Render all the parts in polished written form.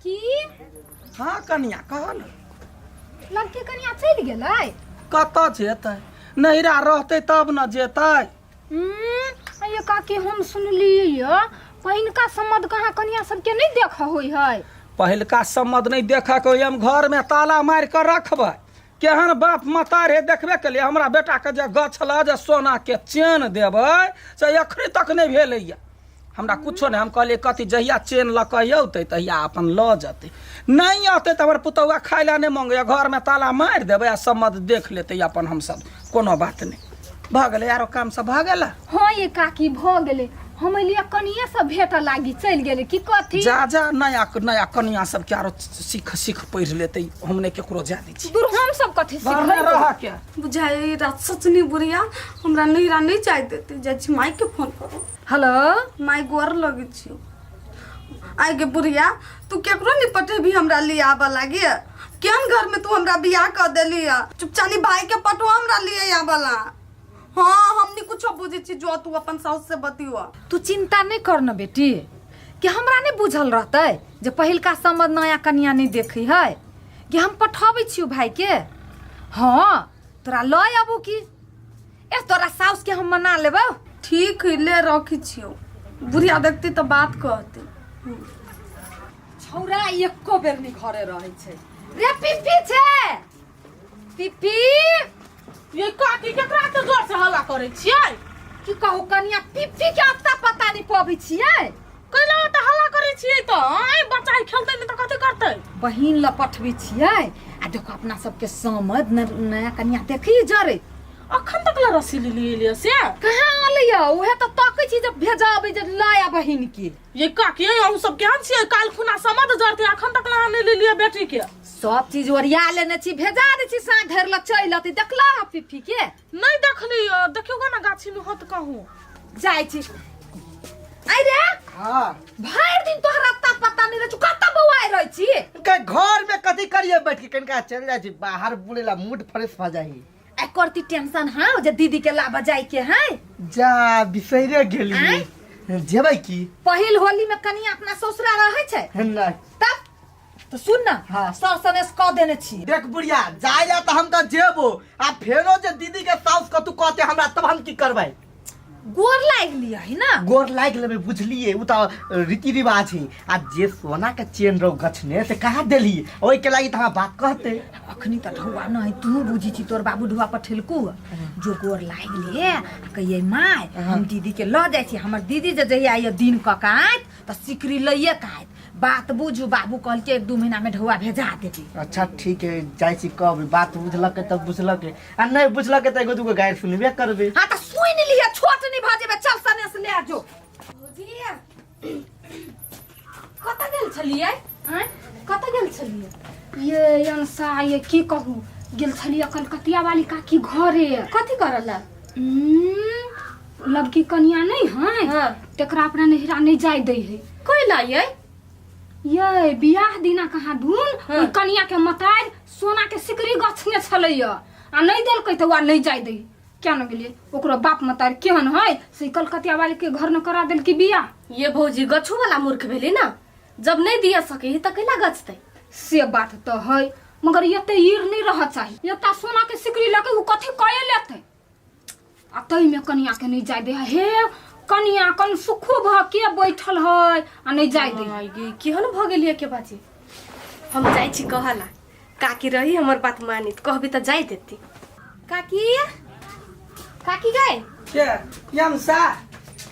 काकी हाँ कनिया कहल लड़की कनिया चल गेलै कतऽ जेतै नहिरा रहतै तब न जेतै। ये काकी हम सुनलियै पहिनका सम्मत कहाँ कनिया सबके नहीं देखा होई है। पहिलका सम्मत नहीं देखा के हम घर में ताला मार कर रखबै। केहन बाप मतारे देखबे के लिए हमरा बेटा के जे गछला जे सोना के चेन देबै से एखनी तक नहीं भेलैया। हमरा कुछो नहीं, हम कहलिए कथी जहिया चेन लकई औतै तहिया अपन ल जतै, नहीं औतै त हमर पुतौआ खाय ला नहीं मांगे, घर में ताला मार देबै आ सम्मत देख लेतै अपन। हम सब कोनो बात नहीं भ गेलै, आरो काम सब भ गेलै। हाँ ये काकी भ गेलै, हम लिए कनिया सब भेट लागी चल गेलै की कथी। जा जा नया नया कनिया सब के आरो सीख पढ़ लेतै, हमने केकरो जा दै छी। दूर हम सब कथी घर रह के बुझाए रात सचनी बुढ़िया हमरा नैरा नहीं जाय देते। जाइ छी माई के फोन करो। हेलो माई गोर लगे छियो। आइ गे बुढ़िया तू केकरो नहीं पटेबी हमरा लिए आबा लागी। केहन घर में तू हमरा बियाह कर देली। चुपचानी भाई के पटो हमरा लिए आबला। हाँ हमनी कुछ बुझे छी, जो तू अपन साउस से बतियो। तू चिंता नहीं कर न बेटी, कि हमरा नहीं बुझल रहते जे पहिलका समझ नया कनिया नहीं देखी है कि हम पठाबै छियो भाई के। हाँ तोरा ल आबू की ए तोरा साउस के हम मना लेबो। ठीक है ले रखी छियो। बुढ़िया देखती तो बात कहती। छौरा एको बेर नहीं घरे रहै छै। रे पिप्पी छै पिप्पी। ये काकी केकरा के जोर से हल्ला करे छियै? की कहू कनिया पिप्पी के अत्ता पता नहीं पबै छियै। कैला त हल्ला करे छियै त आई बच्चा खेलतै नहीं त कथि करतै? बहिन ल पठबै छियै आ देखो अपना सबके समझ नया कनिया देखी जरे अखन तक ला रसीली लिए से कहाँ आलिया उहे त तकै छी जब भेजाबै जे लाया बहिन के। ये काकी हम सब केहन छियै? काल खुना समझ जरते अखन तक ला नहीं लिए बेटी के। सब चीज ओरिया लेने छी, भेजा दे छी सा घर ल चल अति। देखला पिप्पी के नहीं देखली, देखियोगा ना गाछी में होत कहूं जाय छी। आई रे हां भर दिन तोहरा अत्ता पता नहीं रहै, कत बौआइ रहै छी। के घर में कथी करिए बैठ के कनका चल जाय छी बाहर बुलेला मूड फ्रेश भ जाही। ए करती टेंशन हां जे दीदी के लाबा जाय के है। जा बिसैरे गेली जेबै की पहिल होली में कनिया अपना ससुरा रहै छै नहीं तब तो सुन ना। हाँ। सर सनेस क देने छी। देख बुढ़िया जाइला त हम त जेबो आ फेरो जे दीदी के साउस कतु कहते हमरा तब हम की करबै। गोर लाग लिया है ना। गोर लाग लेबे बुझलिए उ त रीति रिवाज है। आ जे सोना के चेन रो गछने से कहा देली ओइ के लागि त हम बात कहते। अखनी त ढौआ नहीं तू बुझी छी, तोर बाबू ढौआ पठेलकू जो गोर लाग लिए कहिए माय हम दीदी के ल जाय छी। हमर दीदी जे जहिया ये दिन ककाइत त सिकरी लइए काइत बात बुझू। बाबू कहल के 1-2 महीना में ढौआ भेजा देती। अच्छा ठीक है जाय छी कब बात बुझलक तब बुझलक आ नहीं बुझलक त एगो दूगो गायर सुनबे करबे। हां त सुन लिया छोट नहीं भाजेबे चल सने से ले जो। बुझिए कत गेल छलिए हैं कत गेल छलिए ये अंसा ये की कहू गेल छलिए कलकतिया वाली काकी घरे। कथी करला लड़की कनिया नहीं है हां तेकरा अपना नहिरा नहीं जाय दे है। कैला ये बियाह दिना कहाँ ढूंढ हाँ। कनिया के मतार सोना के सिकरी गछने छलैया आ नहीं देलकै त वा नहीं जाय दे। क्या न गेलिए ओकरो बाप मतार केहन है से कलकतिया वाली के घर न करा देल की बियाह। ये भौजी गछु वाला मूर्ख भेली ना, जब नहीं दिया सके त कैला गछतै। से बात तो है मगर ये ते ईर नहीं रह चाहिए। ये ता सोना के सिकरी लके उ कथि कए लेते आ तई में कनिया के नहीं जाय दे। हे कनिया कन सुखो भ के बैठल है आ नहीं जाय दे। गे केहन भ गेलिए के बाजी। हम जाय छी कहला काकी रही हमर बात मानित कहबी त जाय देती। काकी काकी गए के यम सा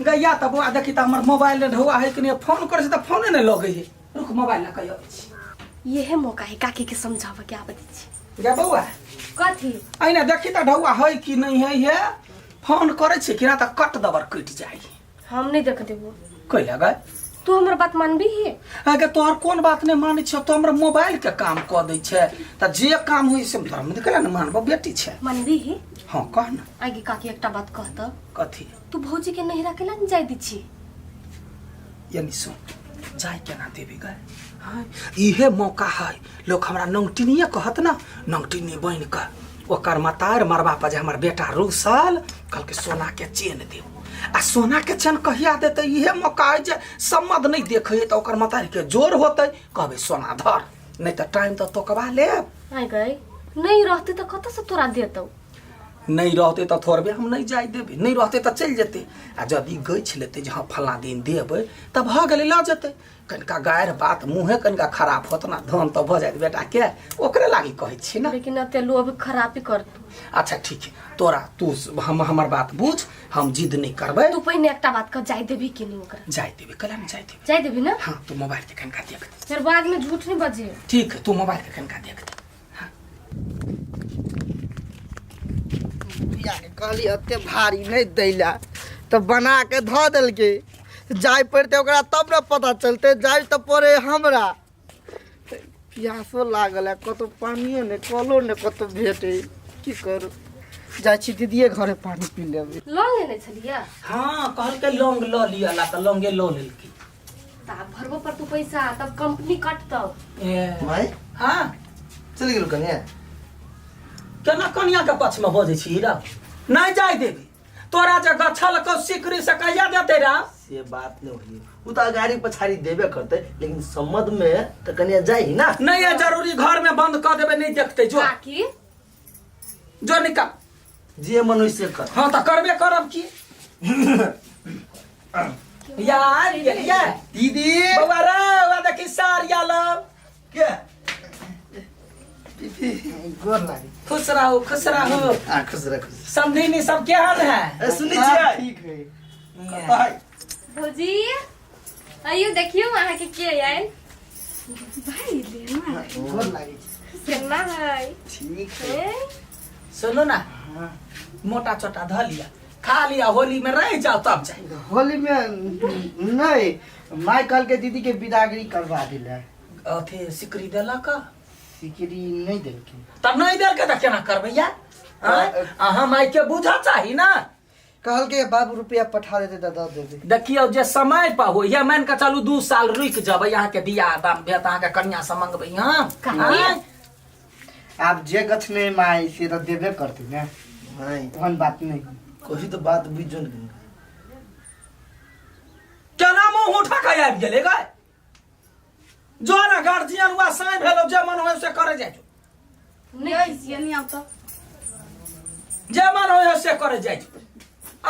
गैया त बुआ देखी त हमर मोबाइल ने ढौआ है कि नहीं फोन करे से त फोने नहीं लगे है। रुक मोबाइल ला कहियो छी ये है मौका है काकी के समझावे के आबे छी। गे बौआ कथी आइना देखी त ढौआ है कि नहीं है ये फोन करे छी कि ना त कट दबर कट जाई। हम नहीं देख देबो कैला गए तू हमर बात मानबी है। आगे तोहर कोन बात नहीं माने छ तो हमर मोबाइल के काम क दै छै त जे काम होई से हम निकला न मानबो बेटी छै मानबी है। हां कह ना आगे काकी एकटा बात कहत कथी तू भौजी के नहिरा के लन जाय दी छी। यानी सुन जाय केना देबे गए हां इहे मौका है। लोग हमरा नंगटिनिए कहत ना नंगटिनी बन के ओकर मतार मरबा पर जे हमर बेटा रुसल कल के सोना के चेन देव आ सोना के चैन कहिया देते इहे मौका है जे सम्मत नहीं देखे तो ओकर मतारी के जोर होते कहबे सोना धर नहीं तो टाइम तो तोकबा ले आई गई नहीं रहते तो कत से तोरा देतौ नहीं रहते तो थोड़बे हम नहीं जाय देबे नहीं रहते तो चल जेते आ जदि गछ लेते जहाँ फला दिन देबे तब भ गेले ल जेते कनिका गायर बात मुँहे कनिका खराब होत ना धन तो भ जात बेटा के ओकरे लागी कहै छी ना लेकिन अते लोभ खराब ही कर तू अच्छा ठीक है तोरा तू हमर बात बुझ हम जिद नहीं करबे तू पहिने एकटा बात क जाय देबी कि नहीं ओकरा जाय देबे कला में जाय देबी ना हाँ तू मोबाइल के कनिका देख दे फिर बाद में झूठ नहीं बजे ठीक है तू मोबाइल के कनिका देख दे कहली अते भारी नहीं दैला तो बना के धो देलके जाय पड़ते ओकरा तब न पता चलते जाय तो पड़े हमरा प्यासो लागल है कतो पानियो ने कलो ने कतो भेटे की करू जाय छी दीदिए घरे पानी पी लेबे लौंग लेने छलिया हाँ कहल के लौंग ल लिया ला तो लौंगे लो लेलकी ता भरबो पर तू पैसा तब कंपनी कटतौ भाई हाँ चल गेल कन्या केना कनिया के पक्ष में बजे छी रा नहीं जाय देबी तोरा जे गछल को सिकरी से कहिया देते रा से बात नहीं होगी वो तो गाड़ी पछाड़ी देबे करते लेकिन सम्मत में तो कन्या जाई ना नहीं है जरूरी घर में बंद कर देबे नहीं देखते जो काकी जो निकल जे मनुष्य कर हाँ तो करबे करब की यार ये दीदी बउआ रे वा देखी सारिया लब के गोर लागी खुश रहो खुश रहो आ खुश रह खुश समझीनी सब केहन है सुनी छियै ठीक है भाई भौजी आइयो देखियो अहाँ के आयल भाई लेना गोर लागी केना है ठीक है ए? सुनो ना मोटा चोटा ध लिया खा लिया होली में रह जाओ तब जाए होली में नहीं माइकल के दीदी के विदागरी करवा दिला अथे सिकरी देला का सिकरी नहीं देलके तब नहीं देल के त केना करबै यार अहाँ माई के बुझा चाही ना कहल के बाबू रुपया पठा देते तो दे देते देखियो जे समय पर हो या मान के चलू 2 साल रुक जबै यहाँ के बियाह दाम भेत अहाँ के कन्या से मंगबै हां आप जे गछ नहीं माई से तो देबे करती ना नहीं तहन बात नहीं कोई तो बात बुझन केना मुंह उठा के आबि गेलै गै जो ना गार्जियन हुआ साई भेलो जे मन होय से करे जाय नहीं ये नहीं आता जे मन होय से करे जाय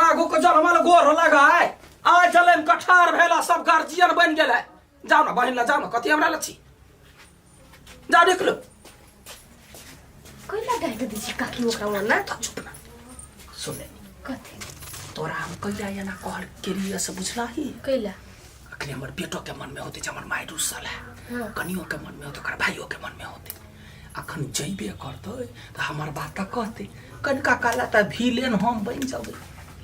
आगू को जनमल गोर लगा है आज चले कठार भेला सब गार्जियन बन गेल है जाओ ना बहिन ला जाओ ना कथी हमरा लछी जाओ निकलो कैला डाल दे छी काकी ओकरा वना चुप ना सुने कथी तोरा हम कहिया या ना कहल केलिए से बुझला ही कैला अखनी हमर बेटो के मन में होते जे हमर माय रुसल है हाँ। कनियो के मन में होते ओकर भाइयों के मन में होते अखन जइबे करते तो हमर बात त कहते कनका काला त भीलेन हम बन जाबे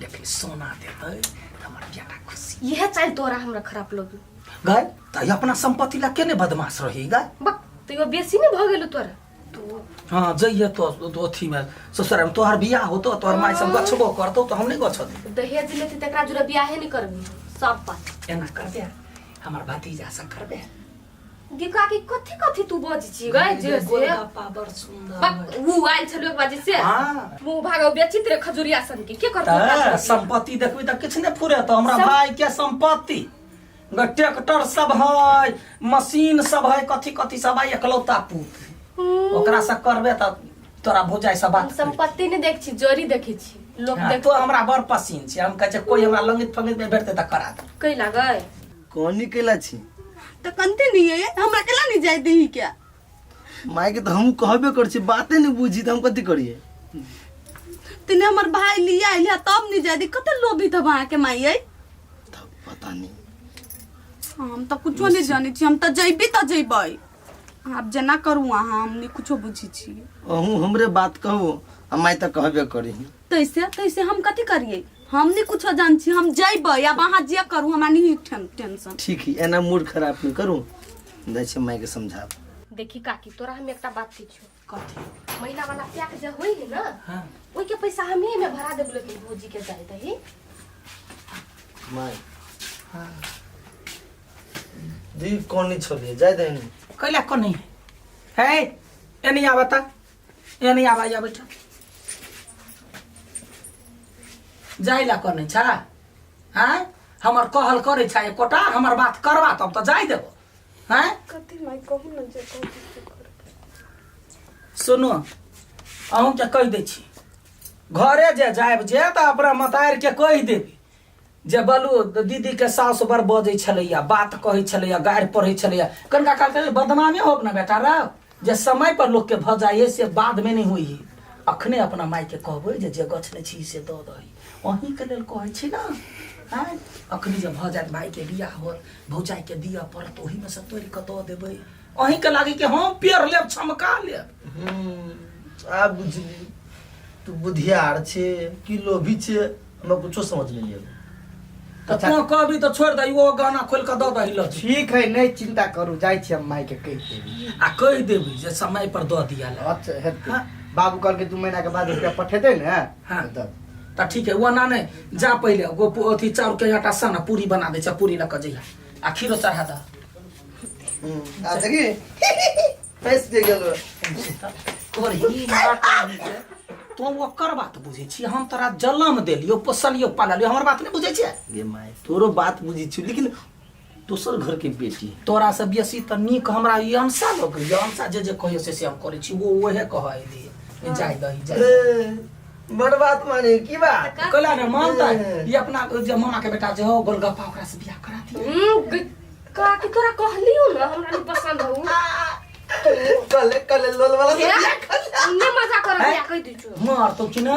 लेकिन सोना देते त हमर बेटा खुशी यह चाहे तोरा हमरा खराब लगे गए त अपना संपत्ति ला केने बदमाश रही गए बक तो बेसी नहीं भ गेलो तोरा तो हाँ जइए तो अथी में ससुर में तोहर बियाह होतो तोहर माय सब गछबो करतो तो हम नहीं गछत दहेज लेती तकरा जुरा बियाहे नहीं करबी सब बात एना कर दे हमर भतीजा से करबे दी काकी कथी कथी तू बजी छी गए जे से पावर सुंदर बक वो आइल छलो एक बाजी से हाँ। मुंह भागो बेचित रे खजुरिया सन के करतो संपत्ति देखबी त किछ ने फुरे तो हमरा भाई के संपत्ति ट्रैक्टर सब है मशीन सब है कथी कथी सब है एकलौता पुत ओकरा से करबे त तोरा भौजाई सब बात संपत्ति नहीं देख छी जोरी देखे छी लोग हाँ, देख तो हमरा बड़ पसीन छै हम कहे छै कोई हमरा लंगित फंगित में बैठते त करा दे कैला गए कौन निकला छी तो कंते नहीं है हमरा केला नहीं जाय देही क्या माय के तो हम कहबे कर छी बाते नहीं बुझी त हम कथि करिए तने हमर भाई लिया आइला तब नहीं जाय दी कते लोभी था वहां के माई आई तब पता नहीं हम तो कुछो नहीं जानी छी हम तो जइबी तो जइबै आप जना करू वहां हम नहीं कुछो बुझी छी अहूँ हमरे बात कहू आ माय तो कहबे करी तैसे हम कथी करिए हम नहीं कुछो जान छी हम जइबै अब वहां जे करू हमरा नहीं टेंशन ठीक है एना मूड खराब नहीं करू दै छै माय के समझाब देखी काकी तोरा हम एकटा बात पूछो कथी महीना वाला प्याक जे होई है ना हां ओई के पैसा हमी में भरा देब लेकिन भौजी के जाय दही माय हां दी कौन नहीं छोड़िए जाय दे कैला को नहीं है एनी आवता एनी आवा जा बेटा जाइला को नहीं छा हैं हमर कहल करे छै एकोटा हमर बात करबा तब तो जाय देबो हैं कथी माई कहू न जे कहू सुनो अहूँ के कह दै छी घरे जे जायब जे तऽ अपना मतारि के कहि देबी जे बलू दीदी के सास बर बजै छलैया बात कहै छलैया गारि पढ़ै छलैया कनिका काल के बदनामे होब ना बेटा रे जे समय पर लोग के भ जाइए से बाद में नहीं हुई अखने अपना माई के कहबै जे गछने छी से दऽ दही अहीं के लेल कहै छी ना हैं अखनी जे भ जायत भाई के बियाह होत भौजाई के दिया पड़त ओही में से तोड़ि के दऽ देबै अहीं के लागी कि हम पेड़ लेब छमका लेब आ बुझली तू बुधियार छे कि लोभी छे हमरा कुछो समझ नहीं आवे तो तू कहबी तो छोड़ दही वो गाना खोल के दऽ दही लऽ ठीक है नहीं चिंता करू जाइ छी हम माई के कहि देबी आ कहि देबी जे समय पर दऽ दिया ले अच्छा हेतै बाबू कल के 2 महीना के बाद रुपया पठेतै ने हाँ। तऽ तो ठीक है वो ना नहीं जा पहले वो अथी चाउर के आटा सना पूरी बना दे छ पूरी लऽ के जइहा आ खीरो चढ़ा द आ देखी पैस दे गेलो तोर ही बात नहीं छै तो ओकर बात बुझै छी हम तोरा जन्म देलियो पोसलियो पाललियो हमर बात नहीं बुझै छै गे माय तोरो बात बुझी छी लेकिन दोसर घर के बेटी तोरा से बेसी त नीक हमरा ई अंसा लोग ये अंसा जे कहियो से हम करै छी वो ओहे कहै दिए जाय दही जाय बड़ बात माने की बात कहला रे मानता ये अपना जे मामा के बेटा जे हो गोलगप्पा ओकरा से बियाह करा दिए का कि तोरा कहलियो ना हमरा नहीं पसंद हो कले लोल वाला ने मजा कर बियाह कहि दै छु मार तो कि ना